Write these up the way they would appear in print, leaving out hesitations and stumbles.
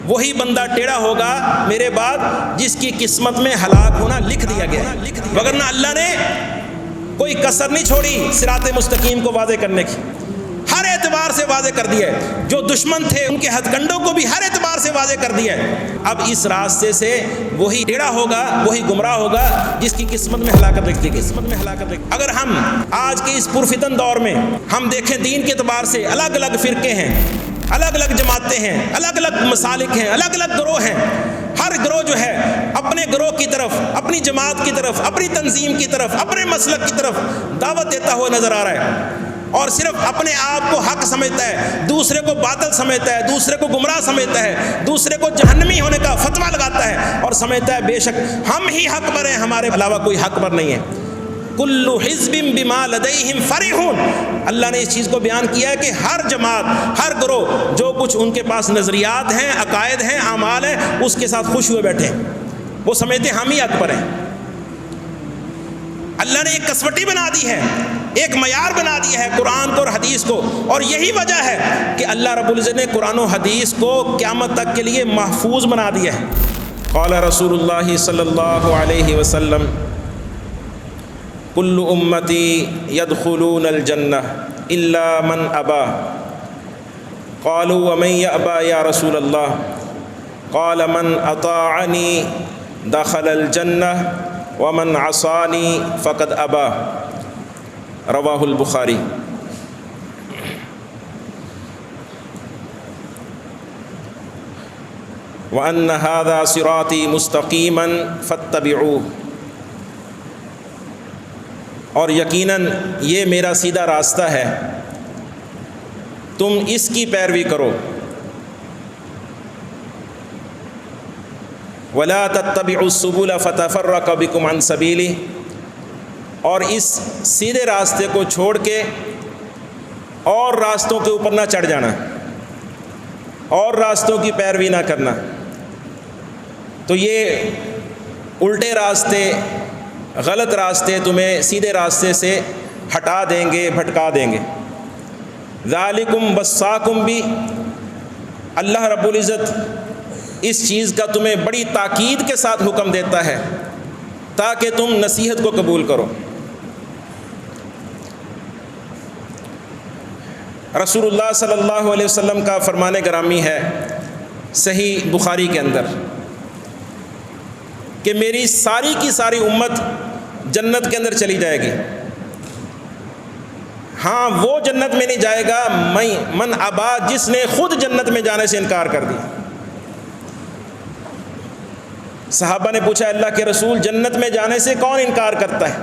وہی بندہ ٹیڑھا ہوگا میرے بعد جس کی قسمت میں ہلاک ہونا لکھ دیا گیا ہے، وگرنہ اللہ نے کوئی کسر نہیں چھوڑی صراط مستقیم کو واضح کرنے کی، ہر اعتبار سے واضح کر دیا ہے۔ جو دشمن تھے ان کے ہتھ کنڈوں کو بھی ہر اعتبار سے واضح کر دیا ہے۔ اب اس راستے سے وہی ٹیڑھا ہوگا، وہی گمراہ ہوگا جس کی قسمت میں ہلاکت لکھی گئی۔ اگر ہم آج کے اس پرفتن دور میں ہم دیکھیں دین کے اعتبار سے الگ الگ فرقے ہیں، الگ الگ جماعتیں ہیں، الگ الگ مسالک ہیں، الگ الگ گروہ ہیں، ہر گروہ جو ہے اپنے گروہ کی طرف، اپنی جماعت کی طرف، اپنی تنظیم کی طرف، اپنے مسلک کی طرف دعوت دیتا ہوا نظر آ رہا ہے، اور صرف اپنے آپ کو حق سمجھتا ہے، دوسرے کو باطل سمجھتا ہے، دوسرے کو گمراہ سمجھتا ہے، دوسرے کو جہنمی ہونے کا فتویٰ لگاتا ہے اور سمجھتا ہے بے شک ہم ہی حق پر ہیں، ہمارے علاوہ کوئی حق پر نہیں ہے۔ کل حزب بما لدیہم فرحون، اللہ نے اس چیز کو بیان کیا ہے کہ ہر جماعت، ہر گروہ جو کچھ ان کے پاس نظریات ہیں، عقائد ہیں، اعمال ہیں، اس کے ساتھ خوش ہوئے بیٹھے ہیں، وہ سمجھتے ہیں ہم ہی حق پر ہیں۔ اللہ نے ایک کسوٹی بنا دی ہے، ایک معیار بنا دیا ہے قرآن کو اور حدیث کو، اور یہی وجہ ہے کہ اللہ رب العزت نے قرآن و حدیث کو قیامت تک کے لیے محفوظ بنا دیا ہے۔ قال رسول اللہ صلی اللہ علیہ وسلم کل امتی یدخلون الجنہ الا من ابا، قالوا ومن یأبا یا رسول اللہ، قال من اطاعنی دخل الجنہ ومن عصانی فقد ابا، رواہ البخاری۔ وَأَنَّ هَذَا صِرَاطِي مُسْتَقِيمًا فَاتَّبِعُوهُ، اور یقیناً یہ میرا سیدھا راستہ ہے، تم اس کی پیروی کرو۔ وَلَا تَتَّبِعُوا السُّبُلَ فَتَفَرَّقَ بِكُمْ عَنْ سَبِيلِهِ، اور اس سیدھے راستے کو چھوڑ کے اور راستوں کے اوپر نہ چڑھ جانا، اور راستوں کی پیروی نہ کرنا، تو یہ الٹے راستے، غلط راستے تمہیں سیدھے راستے سے ہٹا دیں گے، بھٹکا دیں گے۔ ذالکم وصاکم بھی، اللہ رب العزت اس چیز کا تمہیں بڑی تاکید کے ساتھ حکم دیتا ہے تاکہ تم نصیحت کو قبول کرو۔ رسول اللہ صلی اللہ علیہ وسلم کا فرمان گرامی ہے صحیح بخاری کے اندر کہ میری ساری کی ساری امت جنت کے اندر چلی جائے گی، ہاں وہ جنت میں نہیں جائے گا من ابا، جس نے خود جنت میں جانے سے انکار کر دیا۔ صحابہ نے پوچھا اللہ کے رسول جنت میں جانے سے کون انکار کرتا ہے؟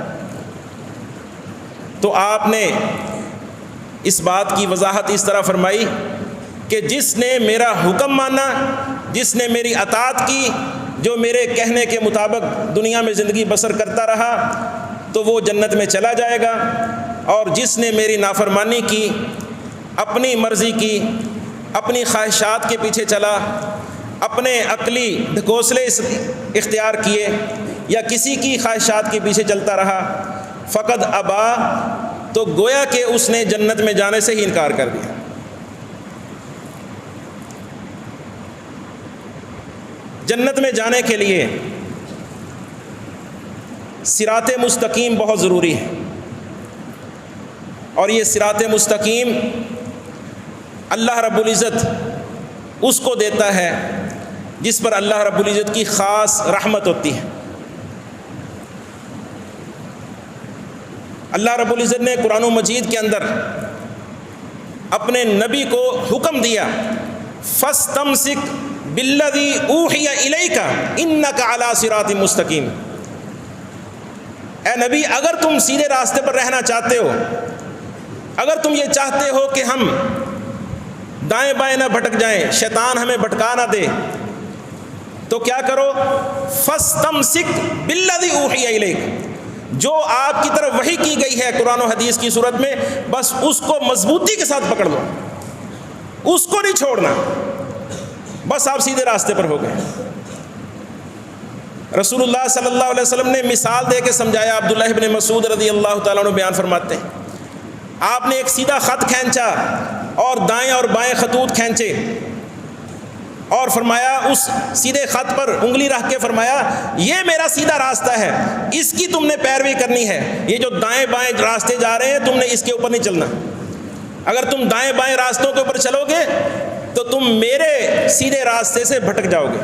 تو آپ نے اس بات کی وضاحت اس طرح فرمائی کہ جس نے میرا حکم مانا، جس نے میری اطاعت کی، جو میرے کہنے کے مطابق دنیا میں زندگی بسر کرتا رہا تو وہ جنت میں چلا جائے گا، اور جس نے میری نافرمانی کی، اپنی مرضی کی، اپنی خواہشات کے پیچھے چلا، اپنے عقلی ڈھکوسلے اختیار کیے یا کسی کی خواہشات کے پیچھے چلتا رہا، فقد ابا، تو گویا کہ اس نے جنت میں جانے سے ہی انکار کر دیا۔ جنت میں جانے کے لیے صراط مستقیم بہت ضروری ہے، اور یہ صراط مستقیم اللہ رب العزت اس کو دیتا ہے جس پر اللہ رب العزت کی خاص رحمت ہوتی ہے۔ اللہ رب العزت نے قرآن مجید کے اندر اپنے نبی کو حکم دیا فَاسْتَمْسِكْ بِالَّذِي أُوحِيَ إِلَيْكَ إِنَّكَ عَلَىٰ صِرَاطٍ مُسْتَقِيمٍ، اے نبی اگر تم سیدھے راستے پر رہنا چاہتے ہو، اگر تم یہ چاہتے ہو کہ ہم دائیں بائیں نہ بھٹک جائیں، شیطان ہمیں بھٹکا نہ دے، تو کیا کرو؟ فَاسْتَمْسِكْ بِالَّذِي أُوحِيَ إِلَيْكَ، جو آپ کی طرف وحی کی گئی ہے قرآن و حدیث کی صورت میں، بس اس کو مضبوطی کے ساتھ پکڑ لو، اس کو نہیں چھوڑنا، بس آپ سیدھے راستے پر ہو گئے۔ رسول اللہ صلی اللہ علیہ وسلم نے مثال دے کے سمجھایا، عبداللہ ابن مسعود رضی اللہ تعالیٰ عنہ بیان فرماتے ہیں آپ نے ایک سیدھا خط کھینچا اور دائیں اور بائیں خطوط کھینچے، اور فرمایا اس سیدھے خط پر انگلی رکھ کے فرمایا یہ میرا سیدھا راستہ ہے، اس کی تم نے پیروی کرنی ہے، یہ جو دائیں بائیں راستے جا رہے ہیں تم نے اس کے اوپر نہیں چلنا، اگر تم دائیں بائیں راستوں کے اوپر چلو گے تو تم میرے سیدھے راستے سے بھٹک جاؤ گے۔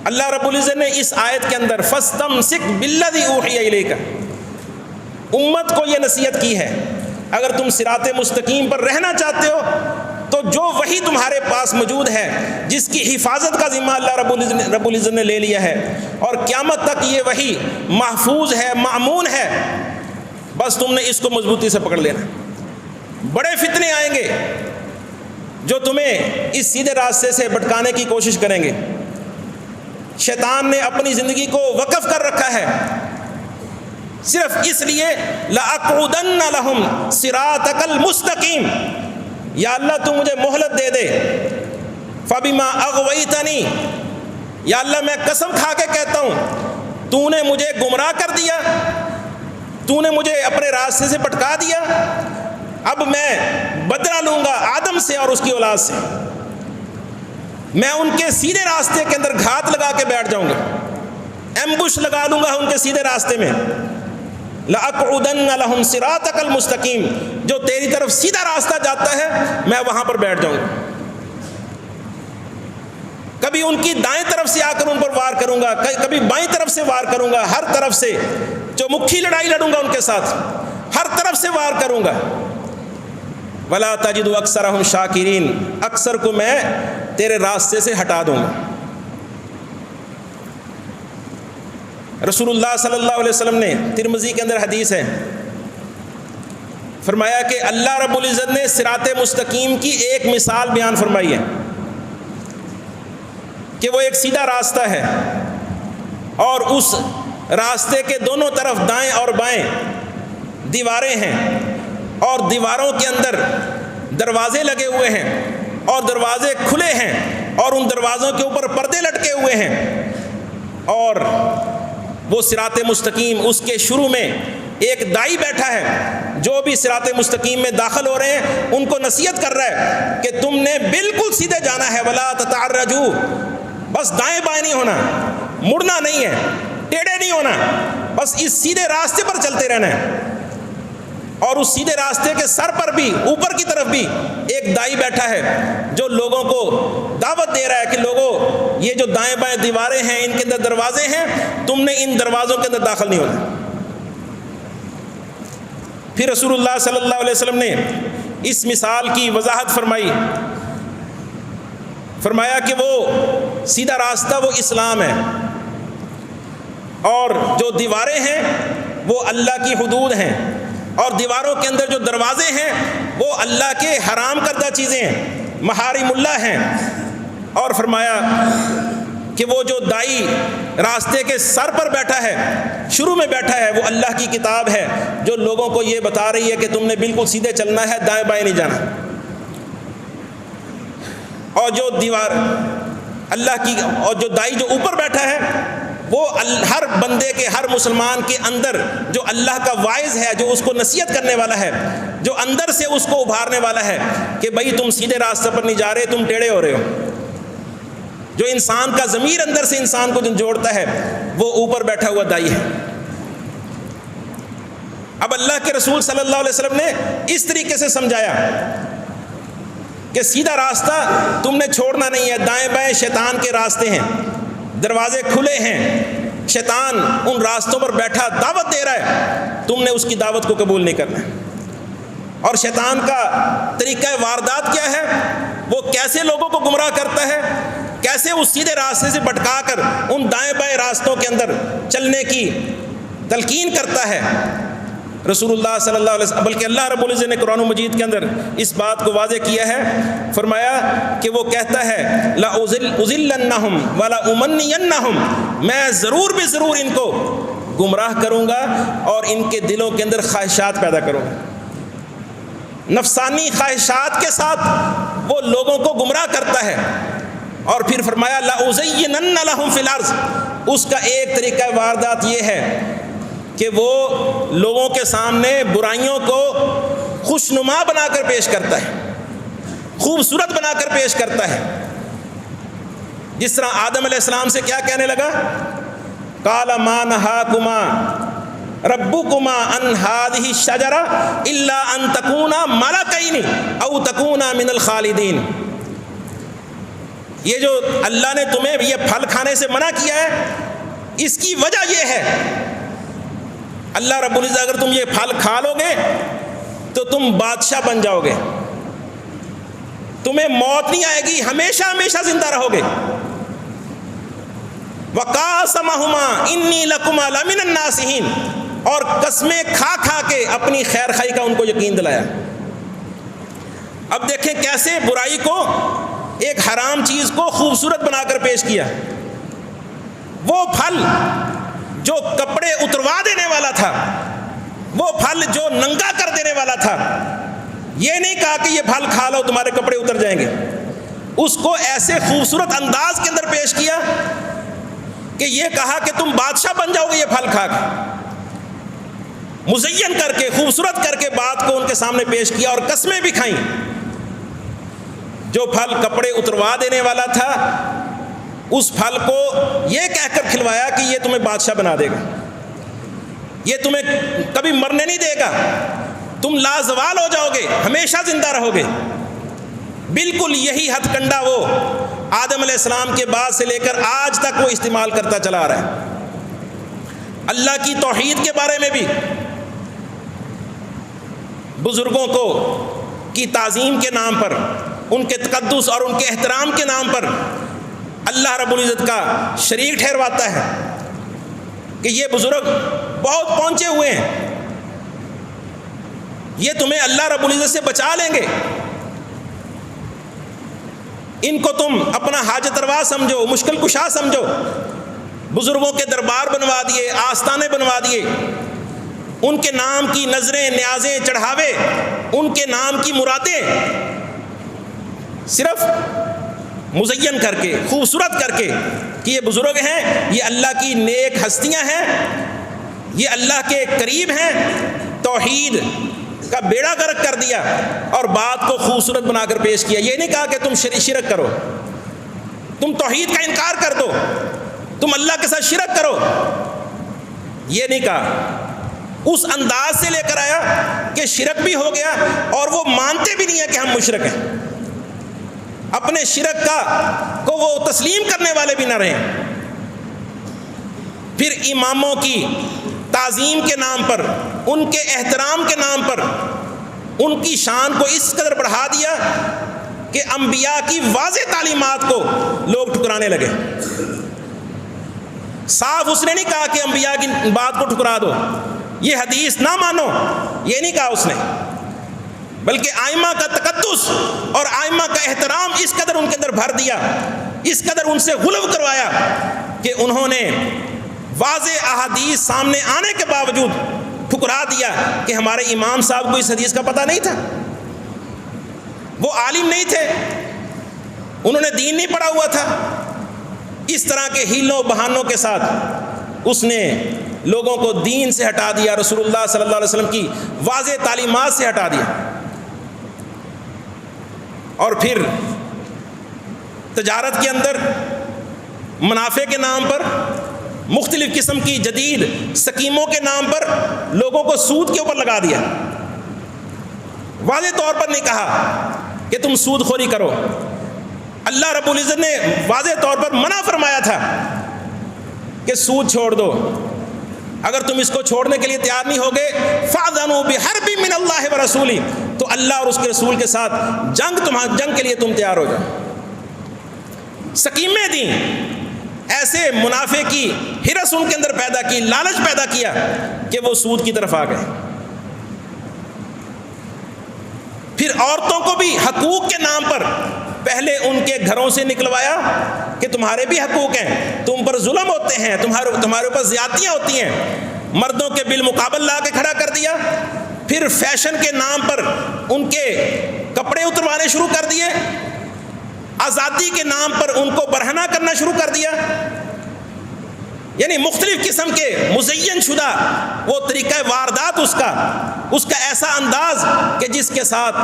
اللہ رب العزت نے اس آیت کے اندر فَاسْتَمْسِكْ بِالَّذِي أُوحِيَ إِلَيْكَ امت کو یہ نصیحت کی ہے، اگر تم صراط مستقیم پر رہنا چاہتے ہو تو جو وحی تمہارے پاس موجود ہے، جس کی حفاظت کا ذمہ اللہ رب العزت نے لے لیا ہے اور قیامت تک یہ وحی محفوظ ہے، مأمون ہے، بس تم نے اس کو مضبوطی سے پکڑ لینا۔ بڑے فتنے آئیں گے جو تمہیں اس سیدھے راستے سے بھٹکانے کی کوشش کریں گے۔ شیطان نے اپنی زندگی کو وقف کر رکھا ہے صرف اس لیے لَأَقْعُدَنَّ لَهُمْ صِرَاطَكَ الْمُسْتَقِيمَ، یا اللہ تو مجھے مہلت دے دے، فَبِمَا أَغْوَيْتَنِي، یا اللہ میں قسم کھا کے کہتا ہوں تو نے مجھے گمراہ کر دیا، تو نے مجھے اپنے راستے سے بھٹکا دیا، اب میں بدلہ لوں گا آدم سے اور اس کی اولاد سے، میں ان کے سیدھے راستے کے اندر گھات لگا کے بیٹھ جاؤں گا، ایمبوش لگا لوں گا ان کے سیدھے راستے میں۔ لَأَقْعُدَنَّ لَهُمْ صِرَاطَكَ الْمُسْتَقِيمَ، جو تیری طرف سیدھا راستہ جاتا ہے میں وہاں پر بیٹھ جاؤں گا، کبھی ان کی دائیں طرف سے آ کر ان پر وار کروں گا، کبھی بائیں طرف سے وار کروں گا، ہر طرف سے جو مکھی لڑائی لڑوں گا ان کے ساتھ، ہر طرف سے وار کروں گا۔ وَلَا تَجِدُ أَكْثَرَهُمْ شَاكِرِينَ، اکثر کو میں تیرے راستے سے ہٹا دوں گا۔ رسول اللہ صلی اللہ علیہ وسلم نے ترمذی کے اندر حدیث ہے، فرمایا کہ اللہ رب العزت نے صراط مستقیم کی ایک مثال بیان فرمائی ہے کہ وہ ایک سیدھا راستہ ہے اور اس راستے کے دونوں طرف دائیں اور بائیں دیواریں ہیں اور دیواروں کے اندر دروازے لگے ہوئے ہیں اور دروازے کھلے ہیں اور ان دروازوں کے اوپر پردے لٹکے ہوئے ہیں، اور وہ صراط مستقیم اس کے شروع میں ایک دائی بیٹھا ہے جو بھی صراط مستقیم میں داخل ہو رہے ہیں ان کو نصیحت کر رہا ہے کہ تم نے بالکل سیدھے جانا ہے، ولا تتعرجوا، بس دائیں بائیں نہیں ہونا، مڑنا نہیں ہے، ٹیڑھے نہیں ہونا، بس اس سیدھے راستے پر چلتے رہنا ہے۔ اور اس سیدھے راستے کے سر پر بھی اوپر کی طرف بھی ایک دائی بیٹھا ہے جو لوگوں کو دعوت دے رہا ہے کہ لوگوں یہ جو دائیں بائیں دیواریں ہیں ان کے اندر دروازے ہیں، تم نے ان دروازوں کے اندر داخل نہیں ہونا۔ پھر رسول اللہ صلی اللہ علیہ وسلم نے اس مثال کی وضاحت فرمائی، فرمایا کہ وہ سیدھا راستہ وہ اسلام ہے اور جو دیواریں ہیں وہ اللہ کی حدود ہیں اور دیواروں کے اندر جو دروازے ہیں وہ اللہ کے حرام کردہ چیزیں ہیں، محارم اللہ ہیں۔ اور فرمایا کہ وہ جو دائی راستے کے سر پر بیٹھا ہے، شروع میں بیٹھا ہے، وہ اللہ کی کتاب ہے جو لوگوں کو یہ بتا رہی ہے کہ تم نے بالکل سیدھے چلنا ہے، دائیں بائیں نہیں جانا۔ اور جو دیوار اللہ کی، اور جو دائی جو اوپر بیٹھا ہے وہ ہر بندے کے، ہر مسلمان کے اندر جو اللہ کا واعظ ہے، جو اس کو نصیحت کرنے والا ہے، جو اندر سے اس کو ابھارنے والا ہے کہ بھئی تم سیدھے راستے پر نہیں جا رہے، تم ٹیڑھے ہو رہے ہو، جو انسان کا ضمیر اندر سے انسان کو جوڑتا ہے، وہ اوپر بیٹھا ہوا دائی ہے۔ اب اللہ کے رسول صلی اللہ علیہ وسلم نے اس طریقے سے سمجھایا کہ سیدھا راستہ تم نے چھوڑنا نہیں ہے، دائیں بائیں شیطان کے راستے ہیں، دروازے کھلے ہیں، شیطان ان راستوں پر بیٹھا دعوت دے رہا ہے، تم نے اس کی دعوت کو قبول نہیں کرنا۔ اور شیطان کا طریقہ واردات کیا ہے، وہ کیسے لوگوں کو گمراہ کرتا ہے، کیسے اس سیدھے راستے سے بھٹکا کر ان دائیں بائیں راستوں کے اندر چلنے کی تلقین کرتا ہے۔ رسول اللہ صلی اللہ علیہ وسلم، بلکہ اللہ رب العزت نے قرآن مجید کے اندر اس بات کو واضح کیا ہے، فرمایا کہ وہ کہتا ہے لَأُضِلَّنَّهُمْ وَلَأُمَنِّيَنَّهُمْ، میں ضرور بے ضرور ان کو گمراہ کروں گا اور ان کے دلوں کے اندر خواہشات پیدا کروں گا۔ نفسانی خواہشات کے ساتھ وہ لوگوں کو گمراہ کرتا ہے۔ اور پھر فرمایا لَأُزَيِّنَنَّ لَهُمْ فِي الْأَرْضِ، اس کا ایک طریقہ واردات یہ ہے کہ وہ لوگوں کے سامنے برائیوں کو خوشنما بنا کر پیش کرتا ہے، خوبصورت بنا کر پیش کرتا ہے. جس طرح آدم علیہ السلام سے کیا کہنے لگا؟ قال ما نہاکما ربکما ان ہذہ الشجرہ الا ان تکونا ملکین او تکونا من الخالدین. یہ جو اللہ نے تمہیں یہ پھل کھانے سے منع کیا ہے، اس کی وجہ یہ ہے، اللہ رب العزت اگر تم یہ پھل کھا لو گے تو تم بادشاہ بن جاؤ گے، تمہیں موت نہیں آئے گی، ہمیشہ ہمیشہ زندہ رہو گے. وَقَاسَمَهُمَا إِنِّي لَكُمَا لَمِنَ النَّاصِحِينَ، اور قسمیں کھا کھا کے اپنی خیر خائی کا ان کو یقین دلایا. اب دیکھیں کیسے برائی کو، ایک حرام چیز کو خوبصورت بنا کر پیش کیا. وہ پھل جو کپڑے اتروا دینے والا تھا، وہ پھل جو ننگا کر دینے والا تھا، یہ نہیں کہا کہ یہ پھل کھا لو تمہارے کپڑے اتر جائیں گے. اس کو ایسے خوبصورت انداز کے اندر پیش کیا کہ یہ کہا کہ تم بادشاہ بن جاؤ گے یہ پھل کھا کے. مزین کر کے، خوبصورت کر کے بات کو ان کے سامنے پیش کیا اور قسمیں بھی کھائیں. جو پھل کپڑے اتروا دینے والا تھا، اس پھل کو یہ کہہ کر کھلوایا کہ یہ تمہیں بادشاہ بنا دے گا، یہ تمہیں کبھی مرنے نہیں دے گا، تم لازوال ہو جاؤ گے، ہمیشہ زندہ رہو گے. بالکل یہی ہتھ کنڈا وہ آدم علیہ السلام کے بعد سے لے کر آج تک وہ استعمال کرتا چلا آ رہا ہے. اللہ کی توحید کے بارے میں بھی بزرگوں کو کی تعظیم کے نام پر، ان کے تقدس اور ان کے احترام کے نام پر اللہ رب العزت کا شریک ٹھہرواتا ہے کہ یہ بزرگ بہت پہنچے ہوئے ہیں، یہ تمہیں اللہ رب العزت سے بچا لیں گے. ان کو تم اپنا حاجت روا سمجھو، مشکل کشا سمجھو. بزرگوں کے دربار بنوا دیے، آستانے بنوا دیے، ان کے نام کی نظریں، نیازیں، چڑھاوے، ان کے نام کی مرادیں صرف مزین کر کے، خوبصورت کر کے کہ یہ بزرگ ہیں، یہ اللہ کی نیک ہستیاں ہیں، یہ اللہ کے قریب ہیں. توحید کا بیڑا غرق کر دیا اور بات کو خوبصورت بنا کر پیش کیا. یہ نہیں کہا کہ تم شرک کرو، تم توحید کا انکار کر دو، تم اللہ کے ساتھ شرک کرو، یہ نہیں کہا. اس انداز سے لے کر آیا کہ شرک بھی ہو گیا اور وہ مانتے بھی نہیں ہیں کہ ہم مشرک ہیں. اپنے شرک کو وہ تسلیم کرنے والے بھی نہ رہے. پھر اماموں کی تعظیم کے نام پر، ان کے احترام کے نام پر ان کی شان کو اس قدر بڑھا دیا کہ انبیاء کی واضح تعلیمات کو لوگ ٹھکرانے لگے. صاف اس نے نہیں کہا کہ انبیاء کی بات کو ٹھکرا دو، یہ حدیث نہ مانو، یہ نہیں کہا اس نے، بلکہ آئمہ کا تقدس اور آئمہ کا احترام اس قدر ان کے اندر بھر دیا، اس قدر ان سے غلو کروایا کہ انہوں نے واضح احادیث سامنے آنے کے باوجود ٹھکرا دیا کہ ہمارے امام صاحب کو اس حدیث کا پتہ نہیں تھا، وہ عالم نہیں تھے، انہوں نے دین نہیں پڑھا ہوا تھا. اس طرح کے ہیلوں بہانوں کے ساتھ اس نے لوگوں کو دین سے ہٹا دیا، رسول اللہ صلی اللہ علیہ وسلم کی واضح تعلیمات سے ہٹا دیا. اور پھر تجارت کے اندر منافع کے نام پر، مختلف قسم کی جدید سکیموں کے نام پر لوگوں کو سود کے اوپر لگا دیا. واضح طور پر نہیں کہا کہ تم سود خوری کرو. اللہ رب العزت نے واضح طور پر منع فرمایا تھا کہ سود چھوڑ دو. اگر تم اس کو چھوڑنے کے لیے تیار نہیں ہوگے فَأْذَنُوا بِحَرْبٍ مِّنَ اللَّهِ وَرَسُولِهِ، تو اللہ اور اس کے رسول کے ساتھ جنگ کے لیے تم تیار ہو جاؤ. سکیمیں دیں، ایسے منافع کی ہرس ان کے اندر پیدا کی، لالچ پیدا کیا کہ وہ سود کی طرف آ گئے. پھر عورتوں کو بھی حقوق کے نام پر پہلے ان کے گھروں سے نکلوایا کہ تمہارے بھی حقوق ہیں، تم پر ظلم ہوتے ہیں، تمہارے اوپر زیادتیاں ہوتی ہیں، مردوں کے بالمقابل لا کے کھڑا کر دیا. پھر فیشن کے نام پر ان کے کپڑے اتروانے شروع کر دیے، آزادی کے نام پر ان کو برہنہ کرنا شروع کر دیا. یعنی مختلف قسم کے مزین شدہ وہ طریقہ واردات اس کا اس کا ایسا انداز کہ جس کے ساتھ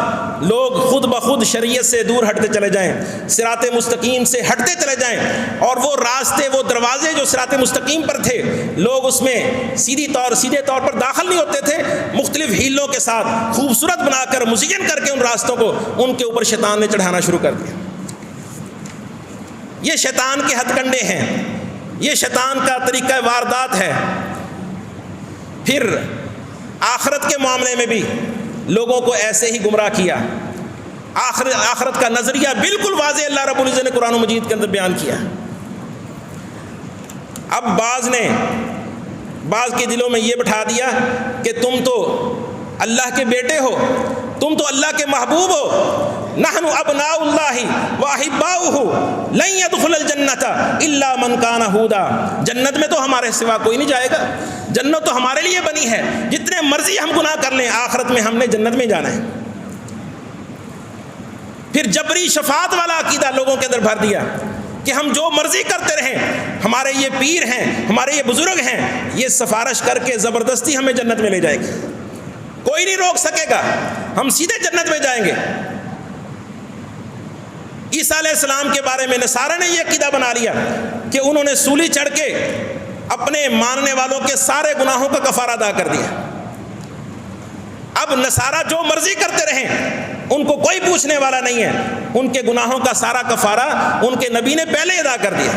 لوگ خود بخود شریعت سے دور ہٹتے چلے جائیں، صراط مستقیم سے ہٹتے چلے جائیں، اور وہ راستے، وہ دروازے جو صراط مستقیم پر تھے، لوگ اس میں سیدھے طور پر داخل نہیں ہوتے تھے، مختلف ہیلوں کے ساتھ خوبصورت بنا کر، مزین کر کے ان راستوں کو ان کے اوپر شیطان نے چڑھانا شروع کر دیا۔ یہ شیطان کے ہتھ کنڈے ہیں، یہ شیطان کا طریقہ واردات ہے۔ پھر آخرت کے معاملے میں بھی لوگوں کو ایسے ہی گمراہ کیا۔ آخرت کا نظریہ بالکل واضح اللہ رب العزت نے قرآن مجید کے اندر بیان کیا۔ اب بعض کے دلوں میں یہ بٹھا دیا کہ تم تو اللہ کے بیٹے ہو، تم تو اللہ کے محبوب ہو، نحن ابناء اللہ واحباؤہ لن يدخل الجنۃ الا من کان ہودا، جنت میں تو ہمارے سوا کوئی نہیں جائے گا، جنت تو ہمارے لیے بنی ہے، جتنے مرضی ہم گناہ کر لیں آخرت میں ہم نے جنت میں جانا ہے۔ پھر جبری شفاعت والا عقیدہ لوگوں کے اندر بھر دیا کہ ہم جو مرضی کرتے رہیں، ہمارے یہ پیر ہیں، ہمارے یہ بزرگ ہیں، یہ سفارش کر کے زبردستی ہمیں جنت میں لے جائے گی، کوئی نہیں روک سکے گا، ہم سیدھے جنت میں جائیں گے۔ عیسیٰ علیہ السلام کے بارے میں نصارہ نے یہ عقیدہ بنا لیا کہ انہوں نے سولی چڑھ کے اپنے ماننے والوں کے سارے گناہوں کا کفارہ ادا کر دیا۔ اب نصارہ جو مرضی کرتے رہیں، ان کو کوئی پوچھنے والا نہیں ہے، ان کے گناہوں کا سارا کفارہ ان کے نبی نے پہلے ادا کر دیا۔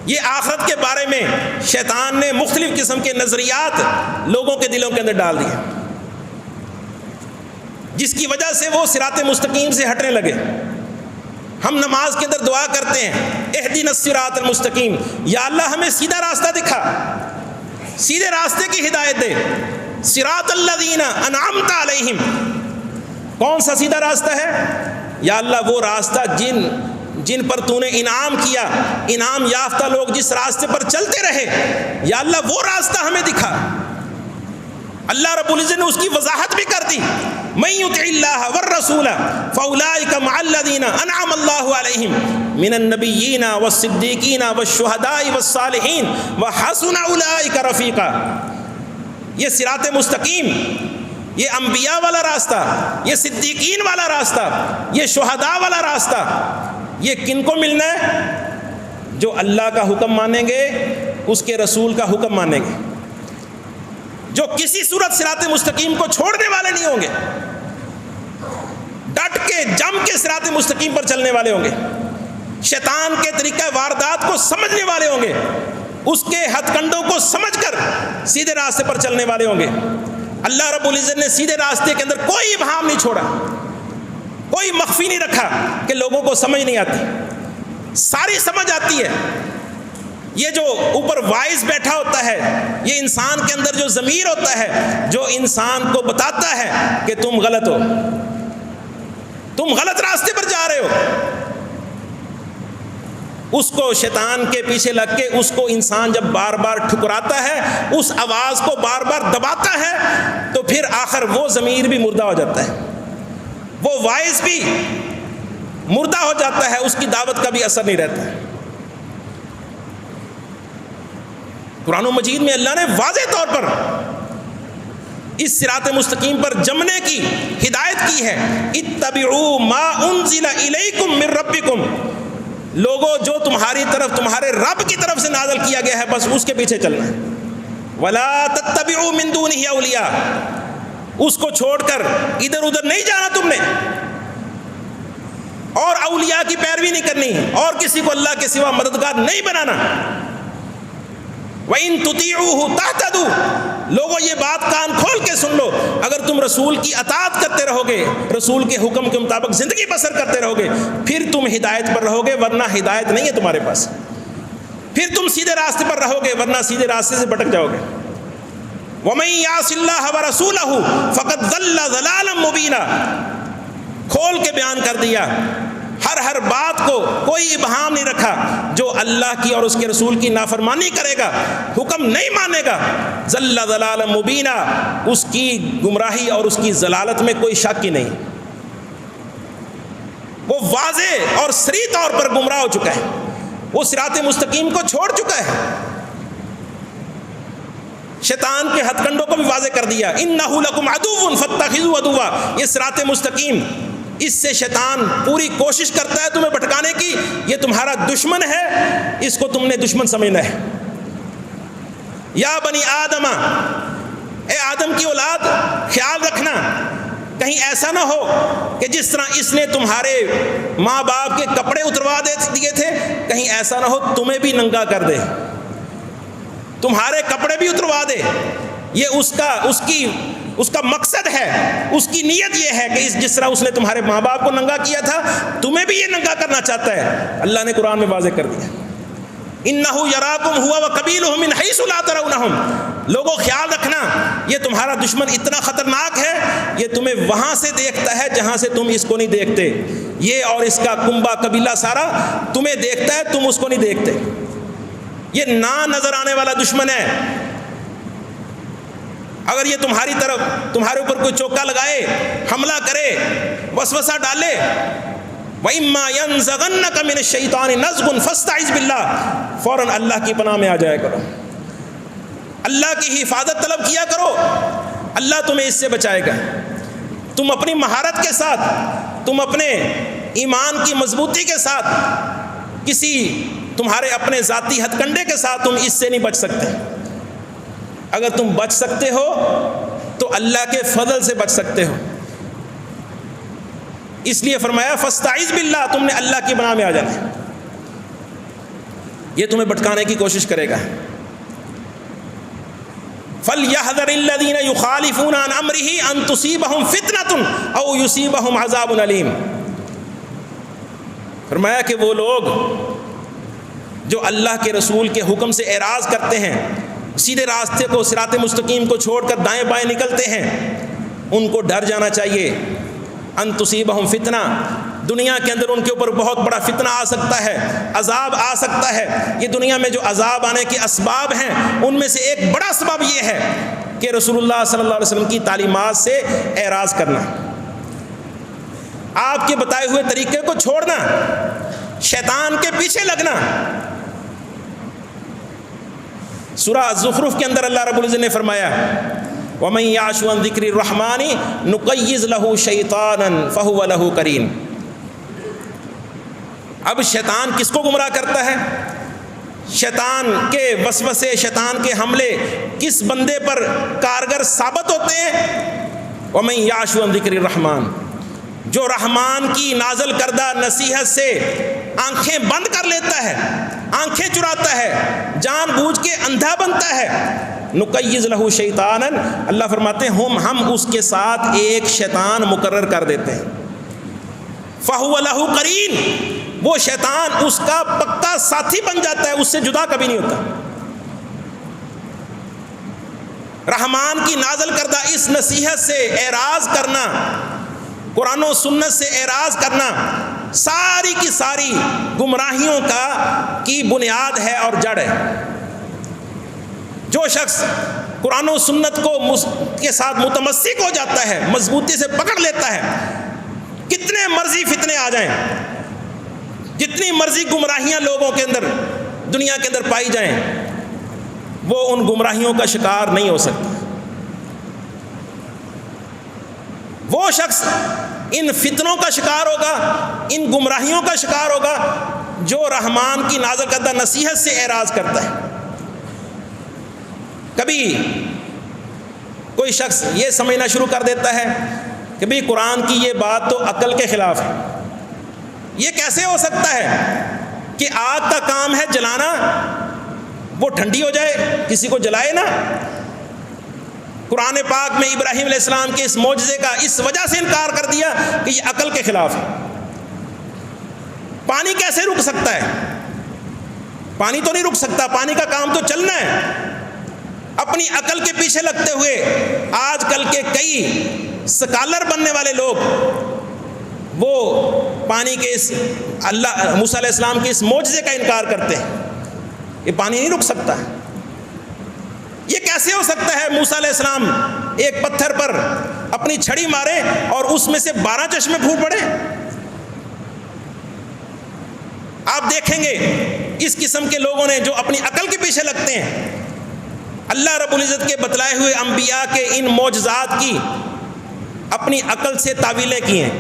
یہ آخرت کے بارے میں شیطان نے مختلف قسم کے نظریات لوگوں کے دلوں کے اندر ڈال دیے، جس کی وجہ سے وہ صراط مستقیم سے ہٹنے لگے۔ ہم نماز کے اندر دعا کرتے ہیں، اہدنا الصراط المستقیم، یا اللہ ہمیں سیدھا راستہ دکھا، سیدھے راستے کی ہدایت دے۔ صراط الذین انعمت علیہم، کون سا سیدھا راستہ ہے؟ یا اللہ وہ راستہ جن پر تو نے انعام کیا، انعام یافتہ لوگ جس راستے پر چلتے رہے، یا اللہ وہ راستہ ہمیں دکھا۔ اللہ رب العزت نے اس کی وضاحت بھی کر دی، من یطع اللہ والرسول فاولئک مع الذین انعم اللہ علیہم من النبیین والصدیقین والشہداء والصالحین وحسن اولئک رفیقا۔ یہ صراط مستقیم، یہ انبیاء والا راستہ، یہ صدیقین والا راستہ، یہ شہداء والا راستہ، یہ کن کو ملنا ہے؟ جو اللہ کا حکم مانیں گے، اس کے رسول کا حکم مانیں گے، جو کسی صورت صراط مستقیم کو چھوڑنے والے نہیں ہوں گے، ڈٹ کے جم کے صراط مستقیم پر چلنے والے ہوں گے، شیطان کے طریقہ واردات کو سمجھنے والے ہوں گے، اس کے ہتھ کنڈوں کو سمجھ کر سیدھے راستے پر چلنے والے ہوں گے۔ اللہ رب العزت نے سیدھے راستے کے اندر کوئی ابہام نہیں چھوڑا، کوئی مخفی نہیں رکھا کہ لوگوں کو سمجھ نہیں آتی، ساری سمجھ آتی ہے۔ یہ جو اوپر وائس بیٹھا ہوتا ہے، یہ انسان کے اندر جو ضمیر ہوتا ہے، جو انسان کو بتاتا ہے کہ تم غلط ہو، تم غلط راستے پر جا رہے ہو، اس کو شیطان کے پیچھے لگ کے اس کو انسان جب بار بار ٹھکراتا ہے، اس آواز کو بار بار دباتا ہے، تو پھر آخر وہ ضمیر بھی مردہ ہو جاتا ہے، وہ وائس بھی مردہ ہو جاتا ہے، اس کی دعوت کا بھی اثر نہیں رہتا ہے۔ قرآن مجید میں اللہ نے واضح طور پر اس صراط مستقیم پر جمنے کی ہدایت کی ہے، اتبعوا ما انزل الیکم من ربکم، لوگوں جو تمہاری طرف، تمہارے رب کی طرف سے نازل کیا گیا ہے، بس اس کے پیچھے چلنا ہے۔ ولا تتبعوا من دونہ اولیاء، اس کو چھوڑ کر ادھر ادھر نہیں جانا تم نے، اور اولیاء کی پیروی نہیں کرنی، اور کسی کو اللہ کے سوا مددگار نہیں بنانا۔ وَإِن تُطِيعُوهُ تَهْتَدُوا، لوگوں یہ بات کان کھول کے سن لو، اگر تم رسول کی اطاعت کرتے رہو گے، رسول کے حکم کے مطابق زندگی بسر کرتے رہو گے، پھر تم ہدایت پر رہو گے، ورنہ ہدایت نہیں ہے تمہارے پاس، پھر تم سیدھے راستے پر رہو گے، ورنہ سیدھے راستے سے بھٹک جاؤ گے۔ وَمَن يَعْصِ اللَّهَ وَرَسُولَهُ فَقَدْ ضَلَّ ضَلَالًا مُبِينًا، کھول کے بیان کر دیا، ہر بات کو کوئی ابہام نہیں رکھا، جو اللہ کی اور اس کے رسول کی نافرمانی کرے گا، حکم نہیں مانے گا، ضل ضلالا مبینا، اس کی گمراہی اور اس کی ضلالت میں کوئی شک ہی نہیں، وہ واضح اور صریح طور پر گمراہ ہو چکا ہے، وہ صراط مستقیم کو چھوڑ چکا ہے۔ شیطان کے ہتھ کنڈوں کو بھی واضح کر دیا، انہ لکم عدو فاتخذوہ عدوا، یہ صراط مستقیم، اس سے شیطان پوری کوشش کرتا ہے تمہیں بھٹکانے کی، یہ تمہارا دشمن ہے، اس کو تم نے دشمن سمجھنا ہے۔ یا بنی آدم، اے آدم کی اولاد، خیال رکھنا کہیں ایسا نہ ہو کہ جس طرح اس نے تمہارے ماں باپ کے کپڑے اتروا دیے تھے، کہیں ایسا نہ ہو تمہیں بھی ننگا کر دے، تمہارے کپڑے بھی اتروا دے۔ یہ اس کا مقصد ہے، اس کی نیت یہ ہے کہ جس طرح اس نے تمہارے ماں باپ کو ننگا کیا تھا، تمہیں بھی یہ ننگا کرنا چاہتا ہے۔ اللہ نے قرآن میں واضح کر دیا، انہ یراکم ہوا وقبیلہ من حیث لا ترونہم، لوگوں خیال رکھنا یہ تمہارا دشمن اتنا خطرناک ہے، یہ تمہیں وہاں سے دیکھتا ہے جہاں سے تم اس کو نہیں دیکھتے، یہ اور اس کا کنبہ قبیلہ سارا تمہیں دیکھتا ہے، تم اس کو نہیں دیکھتے، یہ نہ نظر آنے والا دشمن ہے۔ اگر یہ تمہاری طرف تمہارے اوپر کوئی چوکا لگائے، حملہ کرے، وسوسہ ڈالے، وَإِمَّا يَنزَغَنَّكَ مِنَ الشَّيْطَانِ نَزْغٌ فَاسْتَعِذْ بِاللَّهِ، فوراً اللہ کی پناہ میں آ جایا کرو، اللہ کی حفاظت طلب کیا کرو، اللہ تمہیں اس سے بچائے گا۔ تم اپنی مہارت کے ساتھ، تم اپنے ایمان کی مضبوطی کے ساتھ، کسی تمہارے اپنے ذاتی ہتھ کنڈے کے ساتھ تم اس سے نہیں بچ سکتے۔ اگر تم بچ سکتے ہو تو اللہ کے فضل سے بچ سکتے ہو، اس لیے فرمایا فاستعذ باللہ، تم نے اللہ کی پناہ میں آ جانا ہے۔ یہ تمہیں بھٹکانے کی کوشش کرے گا۔ فَلْيَحْذَرِ الَّذِينَ يُخَالِفُونَ عَنْ أَمْرِهِ أَن تُصِيبَهُمْ فِتْنَةٌ أَوْ يُصِيبَهُمْ عَذَابٌ أَلِيمٌ، فرمایا کہ وہ لوگ جو اللہ کے رسول کے حکم سے اعراض کرتے ہیں، سیدھے راستے کو، صراط مستقیم کو چھوڑ کر دائیں بائیں نکلتے ہیں، ان کو ڈر جانا چاہیے۔ ان تصیبہم فتنہ، دنیا کے اندر ان کے اوپر بہت بڑا فتنہ آ سکتا ہے، عذاب آ سکتا ہے۔ یہ دنیا میں جو عذاب آنے کے اسباب ہیں، ان میں سے ایک بڑا سبب یہ ہے کہ رسول اللہ صلی اللہ علیہ وسلم کی تعلیمات سے اعراض کرنا، آپ کے بتائے ہوئے طریقے کو چھوڑنا، شیطان کے پیچھے لگنا۔ سورہ زخرف کے اندر اللہ رب العزت نے فرمایا وَمَن يَعْشُ عَن ذِكْرِ الرَّحْمَنِ نُقَيِّضْ لَهُ شَيْطَانًا فَهُوَ لَهُ قَرِينٌ۔ اب شیطان کس کو گمراہ کرتا ہے؟ شیطان کے وسوسے، شیطان کے حملے کس بندے پر کارگر ثابت ہوتے ہیں؟ وَمَن يَعْشُ عَن ذِكْرِ الرَّحْمَنِ، جو رحمان کی نازل کردہ نصیحت سے آنکھیں بند کر لیتا ہے، آنکھیں چراتا ہے، جان بوجھ کے اندھا بنتا ہے، نقیض لہو شیطانن، اللہ فرماتے ہیں ہم اس کے ساتھ ایک شیطان مقرر کر دیتے ہیں، فہو لہو قرین، وہ شیطان اس کا پکا ساتھی بن جاتا ہے، اس سے جدا کبھی نہیں ہوتا۔ رحمان کی نازل کردہ اس نصیحت سے اعراض کرنا، قرآن و سنت سے اعراض کرنا، ساری کی ساری گمراہیوں کی بنیاد ہے اور جڑ ہے۔ جو شخص قرآن و سنت کے ساتھ متمسک ہو جاتا ہے، مضبوطی سے پکڑ لیتا ہے، کتنے مرضی فتنے آ جائیں، جتنی مرضی گمراہیاں لوگوں کے اندر دنیا کے اندر پائی جائیں، وہ ان گمراہیوں کا شکار نہیں ہو سکتا۔ وہ شخص ان فتنوں کا شکار ہوگا، ان گمراہیوں کا شکار ہوگا جو رحمان کی نازل کردہ نصیحت سے اعراض کرتا ہے۔ کبھی کوئی شخص یہ سمجھنا شروع کر دیتا ہے کہ بھئی قرآن کی یہ بات تو عقل کے خلاف ہے، یہ کیسے ہو سکتا ہے کہ آگ کا کام ہے جلانا، وہ ٹھنڈی ہو جائے، کسی کو جلائے نا۔ قرآن پاک میں ابراہیم علیہ السلام کے اس معجزے کا اس وجہ سے انکار کر دیا کہ یہ عقل کے خلاف ہے۔ پانی کیسے رک سکتا ہے؟ پانی تو نہیں رک سکتا، پانی کا کام تو چلنا ہے۔ اپنی عقل کے پیچھے لگتے ہوئے آج کل کے کئی سکالر بننے والے لوگ وہ پانی کے اس موسیٰ علیہ السلام کے اس معجزے کا انکار کرتے ہیں، یہ پانی نہیں رک سکتا۔ یہ کیسے ہو سکتا ہے موسیٰ علیہ السلام ایک پتھر پر اپنی چھڑی مارے اور اس میں سے 12 چشمے پھوٹ پڑے؟ آپ دیکھیں گے اس قسم کے لوگوں نے جو اپنی عقل کے پیچھے لگتے ہیں، اللہ رب العزت کے بتلائے ہوئے انبیاء کے ان معجزات کی اپنی عقل سے تعویلیں کی ہیں.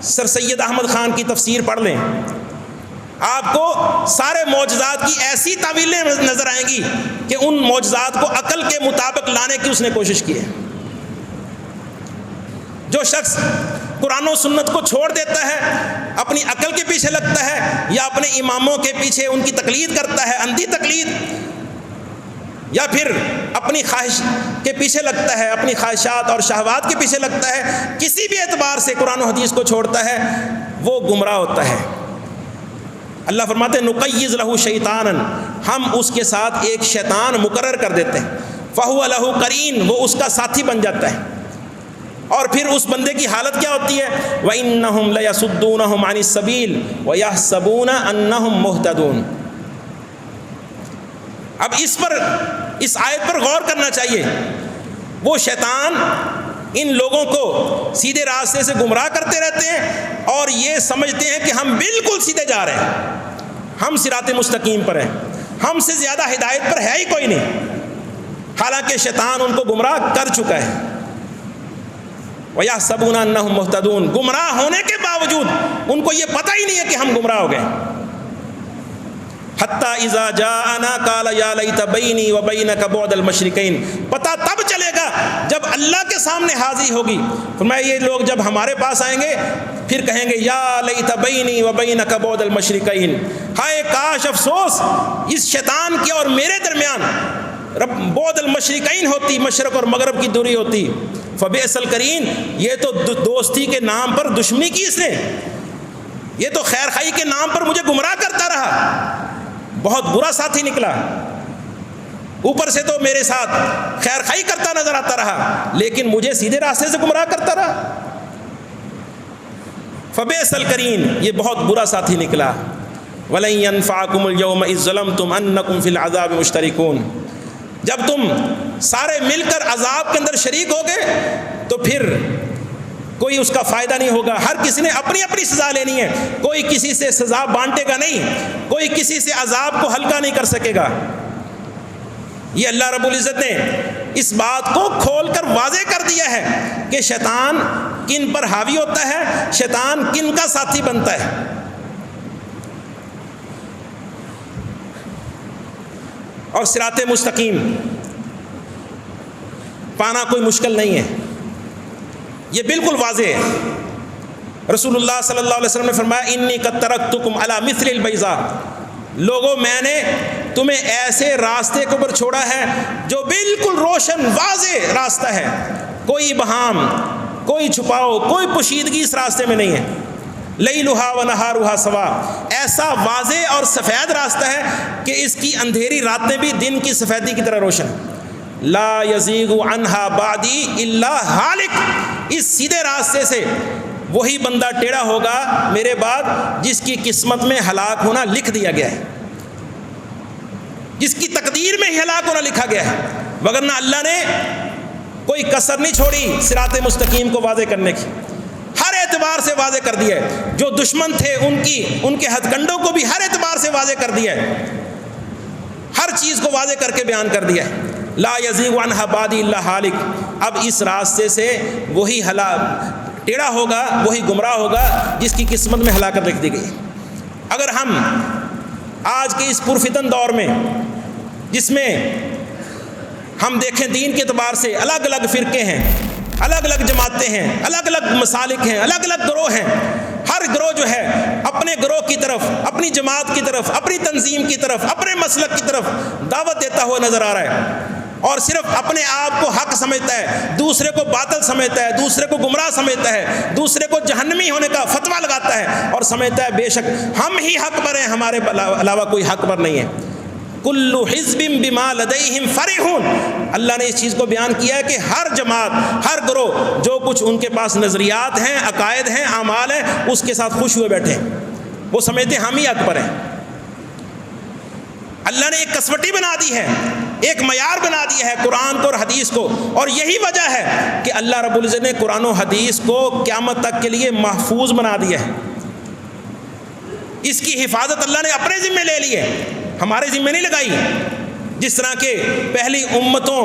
سر سید احمد خان کی تفسیر پڑھ لیں، آپ کو سارے معجزات کی ایسی تعویلیں نظر آئیں گی کہ ان معجزات کو عقل کے مطابق لانے کی اس نے کوشش کی ہے. جو شخص قرآن و سنت کو چھوڑ دیتا ہے، اپنی عقل کے پیچھے لگتا ہے یا اپنے اماموں کے پیچھے ان کی تقلید کرتا ہے، اندھی تقلید، یا پھر اپنی خواہش کے پیچھے لگتا ہے، اپنی خواہشات اور شہوات کے پیچھے لگتا ہے، کسی بھی اعتبار سے قرآن و حدیث کو چھوڑتا ہے، وہ گمراہ ہوتا ہے. اللہ فرماتے ہیں نقیض لہ شیطانا، ہم اس کے ساتھ ایک شیطان مقرر کر دیتے ہیں، فہو لہ قرین، وہ اس کا ساتھی بن جاتا ہے. اور پھر اس بندے کی حالت کیا ہوتی ہے؟ وَإِنَّهُمْ لَيَصُدُّونَهُمْ عَنِ السَّبِيلِ وَيَحْسَبُونَ أَنَّهُمْ مُهْتَدُونَ. اب اس آیت پر غور کرنا چاہیے. وہ شیطان ان لوگوں کو سیدھے راستے سے گمراہ کرتے رہتے ہیں اور یہ سمجھتے ہیں کہ ہم بالکل سیدھے جا رہے ہیں، ہم صراط مستقیم پر ہیں، ہم سے زیادہ ہدایت پر ہے ہی کوئی نہیں، حالانکہ شیطان ان کو گمراہ کر چکا ہے. وَيَحْسَبُونَ أَنَّهُمْ مُهْتَدُونَ، گمراہ ہونے کے باوجود ان کو یہ پتہ ہی نہیں ہے کہ ہم گمراہ ہو گئے. حَتَّى إِذَا جَاءَنَا قَالَ يَا لَيْتَ بَيْنِي وَبَيْنَكَ بُعْدَ الْمَشْرِقَيْنِ، پتہ تب چلے گا جب اللہ کے سامنے حاضری ہوگی. فرمایا یہ لوگ جب ہمارے پاس آئیں گے پھر کہیں گے یا لَيْتَ بَيْنِي وَبَيْنَكَ بُعْدَ الْمَشْرِقَيْنِ، ہائے کاش، افسوس اس شیطان کے اور میرے درمیان بعد المشرقین ہوتی، مشرق اور مغرب کی دوری ہوتی. فبئس القرین، یہ تو دوستی کے نام پر دشمنی کی اس نے، یہ تو خیر خائی کے نام پر مجھے گمراہ کرتا رہا، بہت برا ساتھی نکلا. اوپر سے تو میرے ساتھ خیر خائی کرتا نظر آتا رہا لیکن مجھے سیدھے راستے سے گمراہ کرتا رہا. فبئس القرین، یہ بہت برا ساتھی نکلا. وَلَن يَنفَعَكُمُ الْيَوْمَ إِذ ظَلَمْتُمْ أَنَّكُمْ فِي الْعَذَابِ مُشْتَرِكُونَ، جب تم سارے مل کر عذاب کے اندر شریک ہو گئے تو پھر کوئی اس کا فائدہ نہیں ہوگا. ہر کسی نے اپنی اپنی سزا لینی ہے، کوئی کسی سے سزا بانٹے گا نہیں، کوئی کسی سے عذاب کو ہلکا نہیں کر سکے گا. یہ اللہ رب العزت نے اس بات کو کھول کر واضح کر دیا ہے کہ شیطان کن پر حاوی ہوتا ہے، شیطان کن کا ساتھی بنتا ہے. اور صراط مستقیم پانا کوئی مشکل نہیں ہے، یہ بالکل واضح ہے. رسول اللہ صلی اللہ علیہ وسلم نے فرمایا انی قد ترکتکم علی مثل البیضاء، لوگوں میں نے تمہیں ایسے راستے کے اوپر چھوڑا ہے جو بالکل روشن واضح راستہ ہے، کوئی ابہام، کوئی چھپاؤ، کوئی پوشیدگی اس راستے میں نہیں ہے. لیلھا ونہارھا سوا، ایسا واضح اور سفید راستہ ہے کہ اس کی اندھیری راتیں بھی دن کی سفیدی کی طرح روشن. لا یزیغ عنہا بعدی الا ہالک، اس سیدھے راستے سے وہی بندہ ٹیڑھا ہوگا میرے بعد جس کی قسمت میں ہلاک ہونا لکھ دیا گیا ہے، جس کی تقدیر میں ہی ہلاک ہونا لکھا گیا ہے. وگرنہ اللہ نے کوئی کسر نہیں چھوڑی صراط مستقیم کو واضح کرنے کی، ہر اعتبار سے واضح کر دیا ہے. جو دشمن تھے ان کے ہتھ کنڈوں کو بھی ہر اعتبار سے واضح کر دیا ہے، ہر چیز کو واضح کر کے بیان کر دیا ہے. لا یزیغ عنہا بعدی الا ہالک، اب اس راستے سے وہی ٹیڑھا ہوگا، وہی گمراہ ہوگا جس کی قسمت میں ہلاکت لکھ دی گئی. اگر ہم آج کے اس پرفتن دور میں جس میں ہم دیکھیں دین کے اعتبار سے الگ الگ فرقے ہیں، الگ الگ جماعتیں ہیں، الگ الگ مسالک ہیں، الگ الگ گروہ ہیں، ہر گروہ جو ہے اپنے گروہ کی طرف، اپنی جماعت کی طرف، اپنی تنظیم کی طرف، اپنے مسلک کی طرف دعوت دیتا ہوا نظر آ رہا ہے اور صرف اپنے آپ کو حق سمجھتا ہے، دوسرے کو باطل سمجھتا ہے، دوسرے کو گمراہ سمجھتا ہے، دوسرے کو جہنمی ہونے کا فتویٰ لگاتا ہے اور سمجھتا ہے بے شک ہم ہی حق پر ہیں، ہمارے علاوہ کوئی حق پر نہیں ہے. کل حزب بما لدیہم فرحون، اللہ نے اس چیز کو بیان کیا ہے کہ ہر جماعت، ہر گروہ جو کچھ ان کے پاس نظریات ہیں، عقائد ہیں، اعمال ہیں، اس کے ساتھ خوش ہوئے بیٹھے ہیں، وہ سمجھتے ہیں ہم ہی حق پر ہیں. اللہ نے ایک کسوٹی بنا دی ہے، ایک معیار بنا دیا ہے قرآن کو اور حدیث کو، اور یہی وجہ ہے کہ اللہ رب العزت نے قرآن و حدیث کو قیامت تک کے لیے محفوظ بنا دیا ہے. اس کی حفاظت اللہ نے اپنے ذمہ لے لی ہے، ہمارے ذمہ نہیں لگائی. جس طرح کہ پہلی امتوں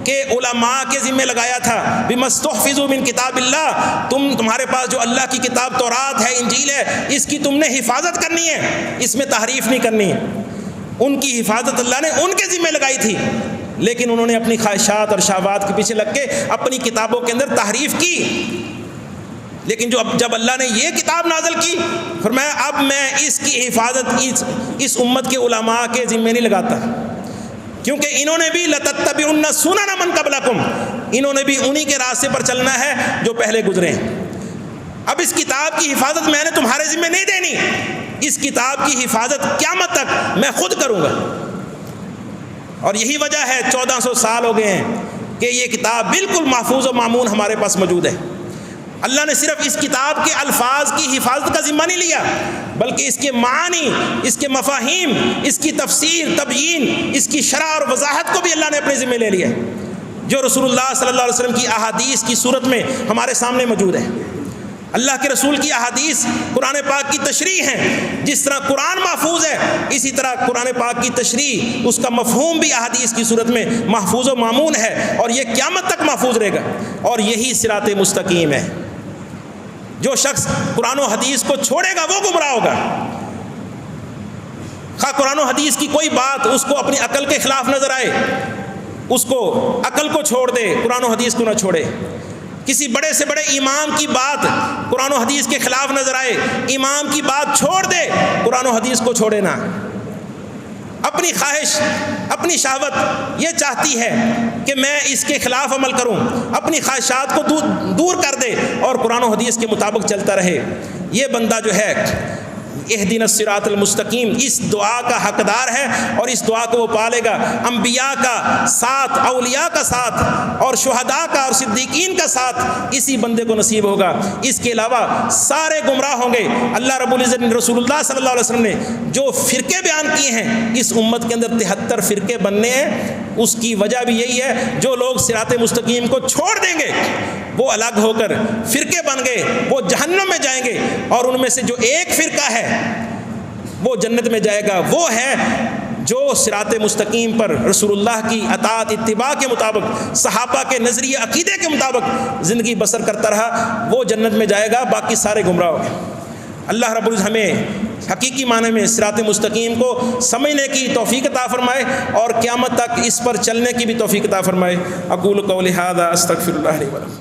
کے علماء کے ذمہ لگایا تھا بِمَسْتُحْفِظُوا مِن کتاب اللہ، تمہارے پاس جو اللہ کی کتاب تورات ہے، انجیل ہے، اس کی تم نے حفاظت کرنی ہے، اس میں تحریف نہیں کرنی ہے۔ ان کی حفاظت اللہ نے ان کے ذمہ لگائی تھی، لیکن انہوں نے اپنی خواہشات اور شہوات کے پیچھے لگ کے اپنی کتابوں کے اندر تحریف کی۔ لیکن جب اللہ نے یہ کتاب نازل کی، فرمایا اب میں اس کی حفاظت اس امت کے علماء کے ذمہ نہیں لگاتا، کیونکہ انہوں نے بھی لَتَتَّبِعُنَّ سُنَنَ مَن قَبْلَكُمْ، انہوں نے بھی انہی کے راستے پر چلنا ہے جو پہلے گزرے ہیں۔ اب اس کتاب کی حفاظت میں نے تمہارے ذمہ نہیں دینی، اس کتاب کی حفاظت قیامت تک میں خود کروں گا۔ اور یہی وجہ ہے 1400 سال ہو گئے ہیں کہ یہ کتاب بالکل محفوظ و مامون ہمارے پاس موجود ہے۔ اللہ نے صرف اس کتاب کے الفاظ کی حفاظت کا ذمہ نہیں لیا، بلکہ اس کے معانی، اس کے مفاہیم، اس کی تفسیر، تبیین، اس کی شرح اور وضاحت کو بھی اللہ نے اپنے ذمہ لے لیا، جو رسول اللہ صلی اللہ علیہ وسلم کی احادیث کی صورت میں ہمارے سامنے موجود ہے۔ اللہ کے رسول کی احادیث قرآن پاک کی تشریح ہیں، جس طرح قرآن محفوظ ہے اسی طرح قرآن پاک کی تشریح، اس کا مفہوم بھی احادیث کی صورت میں محفوظ و مامون ہے، اور یہ قیامت تک محفوظ رہے گا، اور یہی صراط مستقیم ہے۔ جو شخص قرآن و حدیث کو چھوڑے گا وہ گمراہ ہوگا۔ خواہ قرآن و حدیث کی کوئی بات اس کو اپنی عقل کے خلاف نظر آئے، اس کو عقل کو چھوڑ دے، قرآن و حدیث کو نہ چھوڑے۔ کسی بڑے سے بڑے امام کی بات قرآن و حدیث کے خلاف نظر آئے، امام کی بات چھوڑ دے، قرآن و حدیث کو چھوڑے نہ۔ اپنی خواہش، اپنی شہوت یہ چاہتی ہے کہ میں اس کے خلاف عمل کروں، اپنی خواہشات کو دور کر دے اور قرآن و حدیث کے مطابق چلتا رہے، یہ بندہ جو ہے اہدنا الصراط المستقیم اس دعا کا حقدار ہے، اور اس دعا کو وہ پالے گا۔ انبیاء کا ساتھ، اولیاء کا ساتھ، اور شہداء کا اور صدیقین کا ساتھ اسی بندے کو نصیب ہوگا۔ اس کے علاوہ سارے گمراہ ہوں گے۔ اللہ رب العزت نے رسول اللہ صلی اللہ علیہ وسلم نے جو فرقے بیان کیے ہیں، اس امت کے اندر 73 فرقے بننے ہیں، اس کی وجہ بھی یہی ہے، جو لوگ صراط مستقیم کو چھوڑ دیں گے وہ الگ ہو کر فرقے بن گئے، وہ جہنم میں جائیں گے، اور ان میں سے جو ایک فرقہ ہے وہ جنت میں جائے گا، وہ ہے جو صراط مستقیم پر رسول اللہ کی اطاعت اتباع کے مطابق، صحابہ کے نظریے عقیدے کے مطابق زندگی بسر کرتا رہا، وہ جنت میں جائے گا، باقی سارے گمراہ ہو گئے۔ اللہ رب العزت ہمیں حقیقی معنی میں صراط مستقیم کو سمجھنے کی توفیق عطا فرمائے، اور قیامت تک اس پر چلنے کی بھی توفیق عطا فرمائے۔ اقول قولی ھذا استغفر اللہ لی ولکم۔